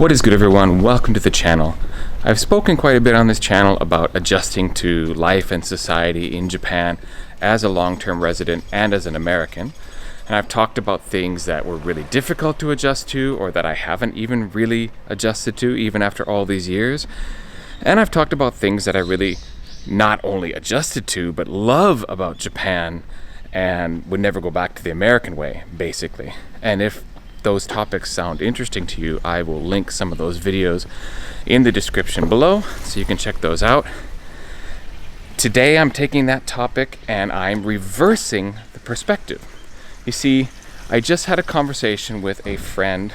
What is good, everyone? Welcome to the channel. I've spoken quite a bit on this channel about adjusting to life and society in Japan as a long-term resident and as an American. And I've talked about things that were really difficult to adjust to, or that I haven't even really adjusted to even after all these years. And I've talked about things that I really not only adjusted to, but love about Japan and would never go back to the American way, basically. And if those topics sound interesting to you, I will link some of those videos in the description below so you can check those out. Today I'm taking that topic and I'm reversing the perspective. You see, I just had a conversation with a friend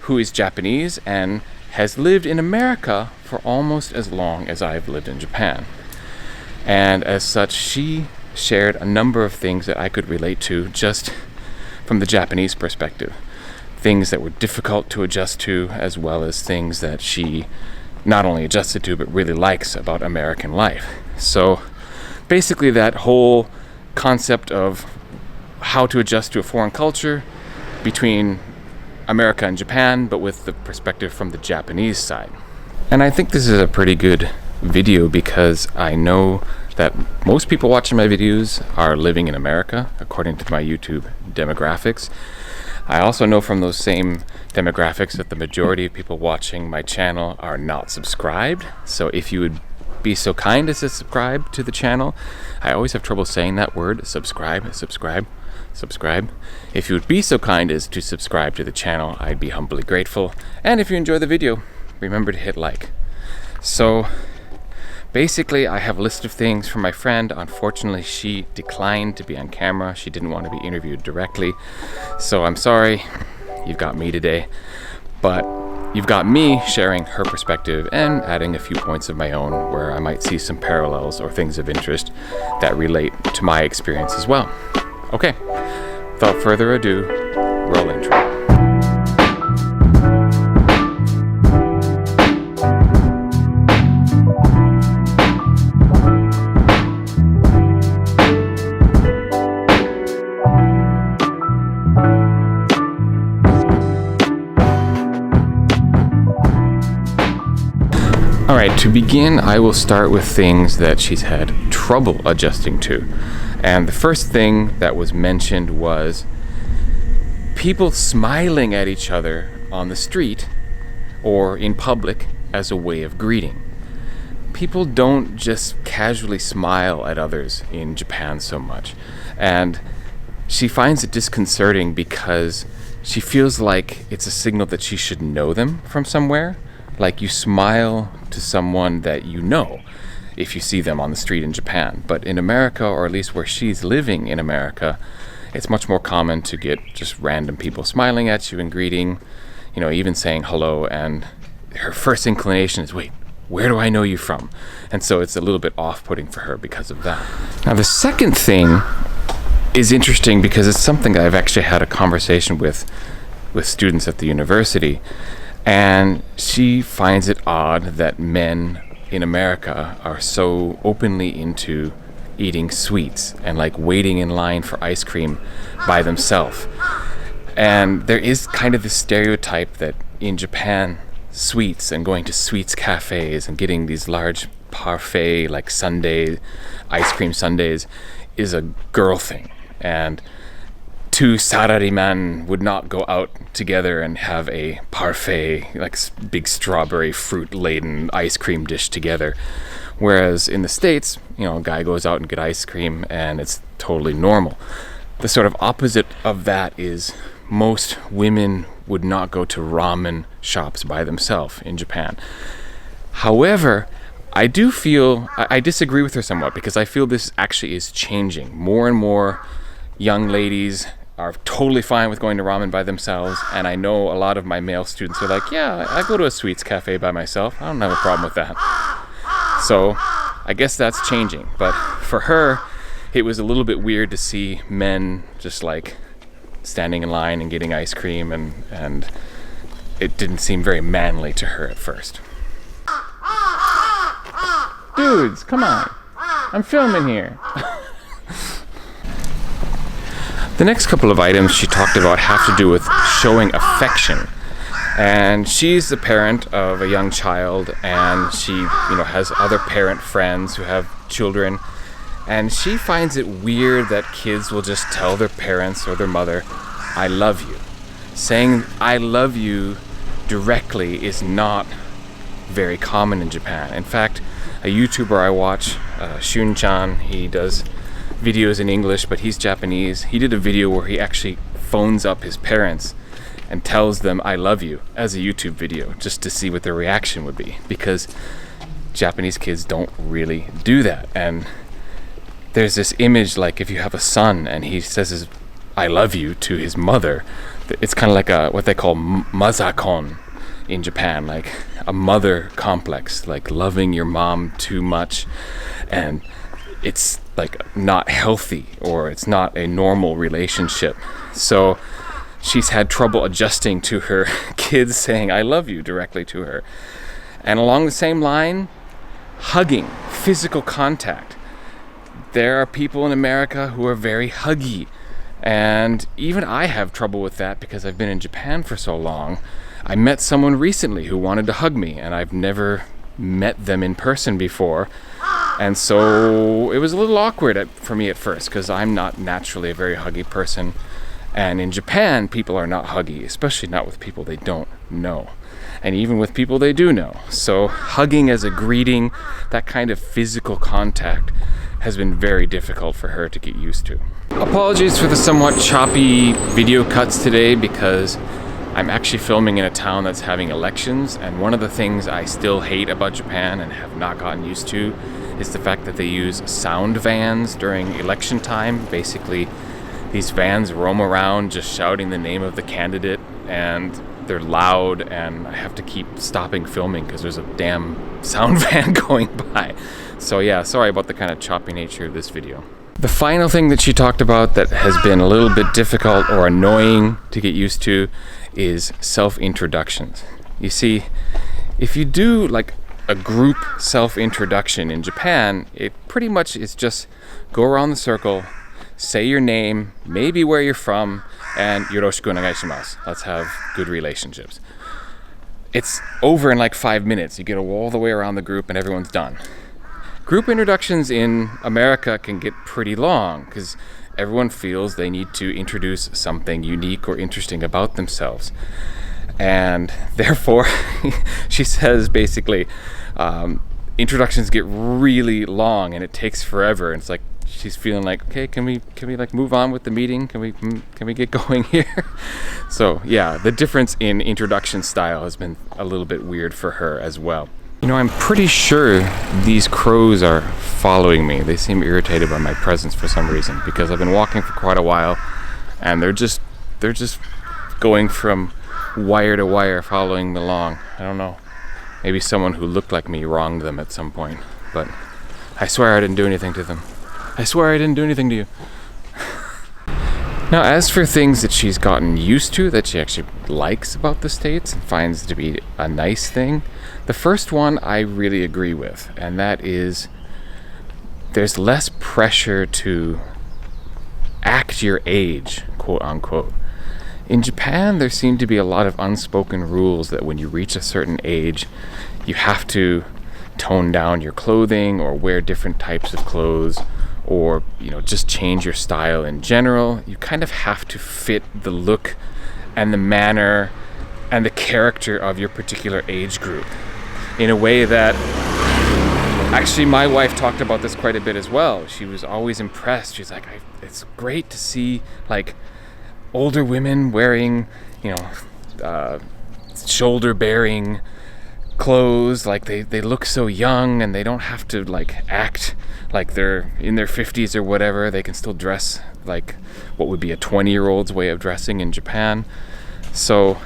who is Japanese and has lived in America for almost as long as I've lived in Japan. And as such, she shared a number of things that I could relate to just from the Japanese perspective. Things that were difficult to adjust to, as well as things that she not only adjusted to, but really likes about American life. So basically that whole concept of how to adjust to a foreign culture between America and Japan, but with the perspective from the Japanese side. And I think this is a pretty good video because I know that most people watching my videos are living in America, according to my YouTube demographics. I also know from those same demographics that the majority of people watching my channel are not subscribed. So if you would be so kind as to subscribe to the channel, I always have trouble saying that word, subscribe. If you would be so kind as to subscribe to the channel, I'd be humbly grateful. And if you enjoy the video, remember to hit like. So basically, I have a list of things from my friend. Unfortunately, she declined to be on camera. She didn't want to be interviewed directly. So I'm sorry, you've got me today. But you've got me sharing her perspective and adding a few points of my own where I might see some parallels or things of interest that relate to my experience as well. Okay, without further ado, roll intro. Alright, to begin, I will start with things that she's had trouble adjusting to. And the first thing that was mentioned was people smiling at each other on the street or in public as a way of greeting. People don't just casually smile at others in Japan so much. And she finds it disconcerting because she feels like it's a signal that she should know them from somewhere. Like you smile to someone that you know if you see them on the street in Japan. But in America, or at least where she's living in America, it's much more common to get just random people smiling at you and greeting, you know, even saying hello. And her first inclination is, wait, where do I know you from? And so it's a little bit off-putting for her because of that. Now, the second thing is interesting because it's something I've actually had a conversation with students at the university. And she finds it odd that men in America are so openly into eating sweets and like waiting in line for ice cream by themselves. And there is kind of this stereotype that in Japan, sweets and going to sweets cafes and getting these large parfait like sundae, ice cream sundaes is a girl thing. And two sarariman would not go out together and have a parfait, like big strawberry fruit-laden ice cream dish together. Whereas in the States, you know, a guy goes out and get ice cream and it's totally normal. The sort of opposite of that is most women would not go to ramen shops by themselves in Japan. However, I do feel, I disagree with her somewhat because I feel this actually is changing. More and more young ladies are totally fine with going to ramen by themselves, and I know a lot of my male students are like, yeah, I go to a sweets cafe by myself. I don't have a problem with that. So I guess that's changing. But for her, it was a little bit weird to see men just like standing in line and getting ice cream, and it didn't seem very manly to her at first. Dudes, come on. I'm filming here. The next couple of items she talked about have to do with showing affection. And she's the parent of a young child, and she, has other parent friends who have children. And she finds it weird that kids will just tell their parents or their mother, "I love you." Saying "I love you" directly is not very common in Japan. In fact, a YouTuber I watch, Shun-chan, he does videos in English, but he's Japanese. He did a video where he actually phones up his parents and tells them "I love you" as a YouTube video, just to see what their reaction would be, because Japanese kids don't really do that. And there's this image, like if you have a son and he says "I love you" to his mother, it's kind of like what they call mazakon in Japan, like a mother complex, like loving your mom too much, and it's like not healthy, or it's not a normal relationship. So she's had trouble adjusting to her kids saying "I love you" directly to her. And along the same line, hugging, physical contact. There are people in America who are very huggy, and even I have trouble with that because I've been in Japan for so long. I met someone recently who wanted to hug me, and I've never met them in person before, and so it was a little awkward for me at first, because I'm not naturally a very huggy person. And in Japan, people are not huggy, especially not with people they don't know, and even with people they do know. So hugging as a greeting, that kind of physical contact, has been very difficult for her to get used to. Apologies for the somewhat choppy video cuts today, because I'm actually filming in a town that's having elections, and one of the things I still hate about Japan and have not gotten used to is the fact that they use sound vans during election time. Basically, these vans roam around just shouting the name of the candidate, and they're loud, and I have to keep stopping filming because there's a damn sound van going by. So yeah, sorry about the kind of choppy nature of this video. The final thing that she talked about that has been a little bit difficult or annoying to get used to is self-introductions. You see, if you do like a group self-introduction in Japan, it pretty much is just go around the circle, say your name, maybe where you're from, and yoroshiku onegaishimasu. Let's have good relationships. It's over in like 5 minutes. You get all the way around the group and everyone's done. Group introductions in America can get pretty long because everyone feels they need to introduce something unique or interesting about themselves. And therefore, she says basically, introductions get really long and it takes forever. And it's like, she's feeling like, okay, can we like move on with the meeting? Can we get going here? So yeah, the difference in introduction style has been a little bit weird for her as well. I'm pretty sure these crows are following me. They seem irritated by my presence for some reason, because I've been walking for quite a while, and they're just going from wire to wire, following along. I don't know. Maybe someone who looked like me wronged them at some point, but I swear I didn't do anything to them. I swear I didn't do anything to you. Now, as for things that she's gotten used to, that she actually likes about the States and finds to be a nice thing, the first one I really agree with, and that is there's less pressure to act your age, quote unquote. In Japan, there seem to be a lot of unspoken rules that when you reach a certain age, you have to tone down your clothing or wear different types of clothes, or just change your style in general. You kind of have to fit the look and the manner and the character of your particular age group in a way that actually my wife talked about this quite a bit as well. She was always impressed. She's like, it's great to see like older women wearing shoulder bearing clothes, like they look so young and they don't have to like act like they're in their 50s or whatever. They can still dress like what would be a 20-year-old's way of dressing in Japan. So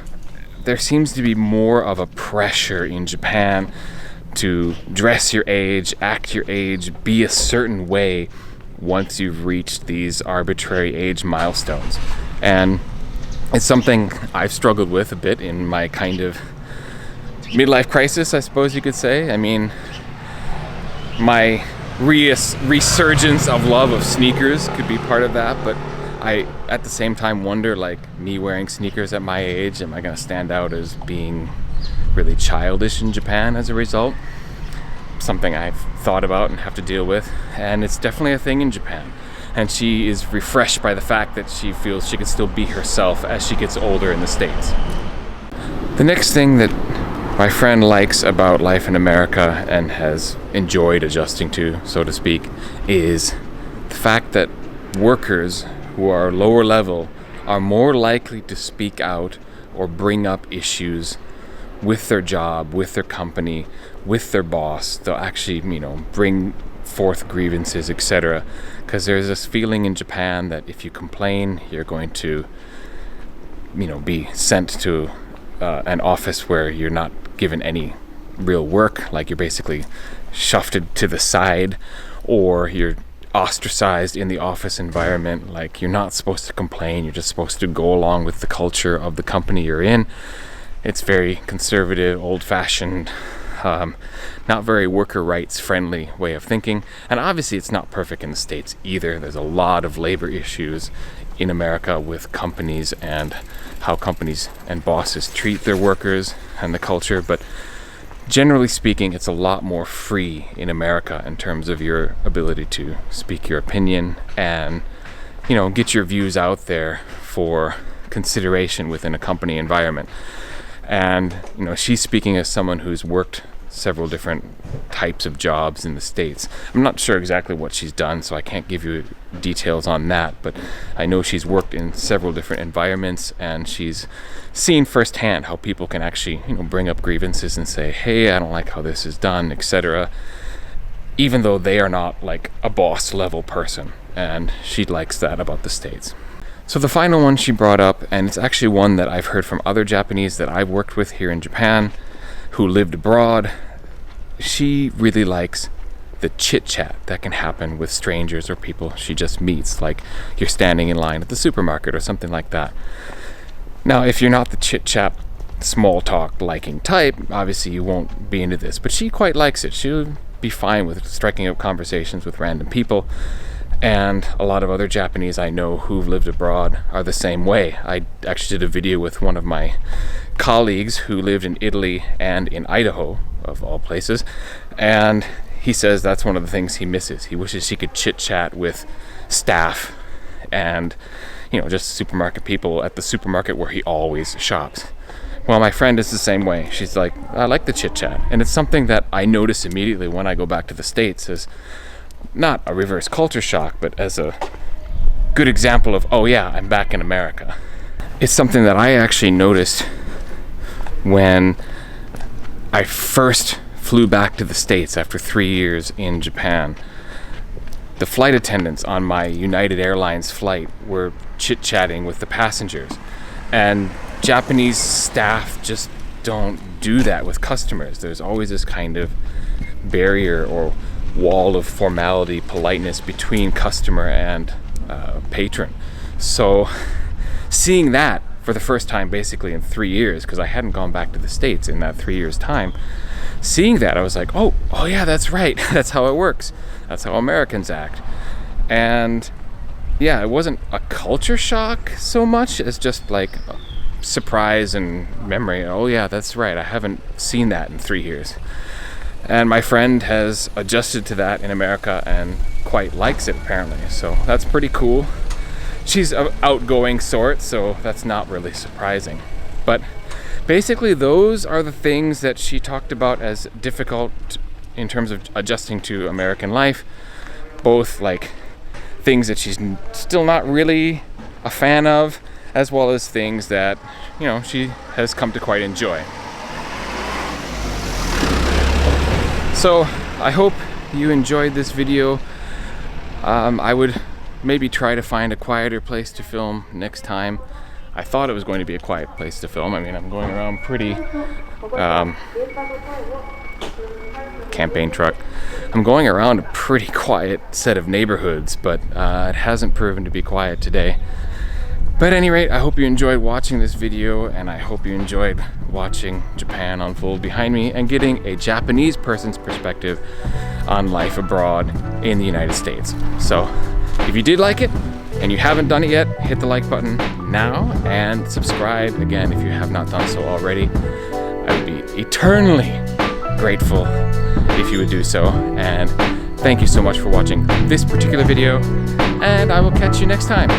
there seems to be more of a pressure in Japan to dress your age, act your age, be a certain way once you've reached these arbitrary age milestones. And it's something I've struggled with a bit in my kind of midlife crisis, I suppose you could say. I mean, my resurgence of love of sneakers could be part of that, but I at the same time wonder, like, me wearing sneakers at my age, am I going to stand out as being really childish in Japan as a result? Something I've thought about and have to deal with, and it's definitely a thing in Japan. And she is refreshed by the fact that she feels she can still be herself as she gets older in the States. The next thing that my friend likes about life in America and has enjoyed adjusting to, so to speak, is the fact that workers who are lower level are more likely to speak out or bring up issues with their job, with their company, with their boss. They'll actually, bring forth grievances, etc. Because there's this feeling in Japan that if you complain, you're going to, be sent to an office where you're not given any real work, like you're basically shunted to the side, or you're ostracized in the office environment. Like, you're not supposed to complain, you're just supposed to go along with the culture of the company you're in. It's very conservative, old-fashioned, not very worker rights friendly way of thinking. And obviously it's not perfect in the States either. There's a lot of labor issues in America with companies and how companies and bosses treat their workers and the culture, but generally speaking, it's a lot more free in America in terms of your ability to speak your opinion and, get your views out there for consideration within a company environment. And, she's speaking as someone who's worked several different types of jobs in the States. I'm not sure exactly what she's done, so I can't give you details on that, but I know she's worked in several different environments, and she's seen firsthand how people can actually, bring up grievances and say, hey, I don't like how this is done, etc., even though they are not like a boss level person, and she likes that about the States. So the final one she brought up, and it's actually one that I've heard from other Japanese that I've worked with here in Japan who lived abroad, she really likes the chit-chat that can happen with strangers or people she just meets, like you're standing in line at the supermarket or something like that. Now, if you're not the chit-chat, small talk liking type, obviously you won't be into this, but she quite likes it. She'll be fine with striking up conversations with random people. And a lot of other Japanese I know who've lived abroad are the same way. I actually did a video with one of my colleagues who lived in Italy and in Idaho, of all places, and he says that's one of the things he misses. He wishes he could chit-chat with staff and, just supermarket people at the supermarket where he always shops. Well, my friend is the same way. She's like, I like the chit-chat. And it's something that I notice immediately when I go back to the States as not a reverse culture shock, but as a good example of, oh yeah, I'm back in America. It's something that I actually noticed when I first flew back to the States after 3 years in Japan. The flight attendants on my United Airlines flight were chit-chatting with the passengers, and Japanese staff just don't do that with customers. There's always this kind of barrier or wall of formality, politeness between customer and patron. So seeing that for the first time basically in 3 years, because I hadn't gone back to the States in that 3 years time, seeing that I was like, oh yeah, that's right. That's how it works. That's how Americans act. And yeah, it wasn't a culture shock so much as just like surprise and memory. Oh yeah, that's right. I haven't seen that in 3 years. And my friend has adjusted to that in America and quite likes it, apparently. So that's pretty cool. She's an outgoing sort, so that's not really surprising. But basically, those are the things that she talked about as difficult in terms of adjusting to American life. Both like things that she's still not really a fan of, as well as things that, she has come to quite enjoy. So I hope you enjoyed this video. I would maybe try to find a quieter place to film next time. I thought it was going to be a quiet place to film. I mean, I'm going around pretty campaign truck. I'm going around a pretty quiet set of neighborhoods, but it hasn't proven to be quiet today. But at any rate, I hope you enjoyed watching this video, and I hope you enjoyed watching Japan unfold behind me and getting a Japanese person's perspective on life abroad in the United States. So If you did like it and you haven't done it yet, hit the like button now and subscribe again if you have not done so already. I would be eternally grateful if you would do so. And thank you so much for watching this particular video, and I will catch you next time.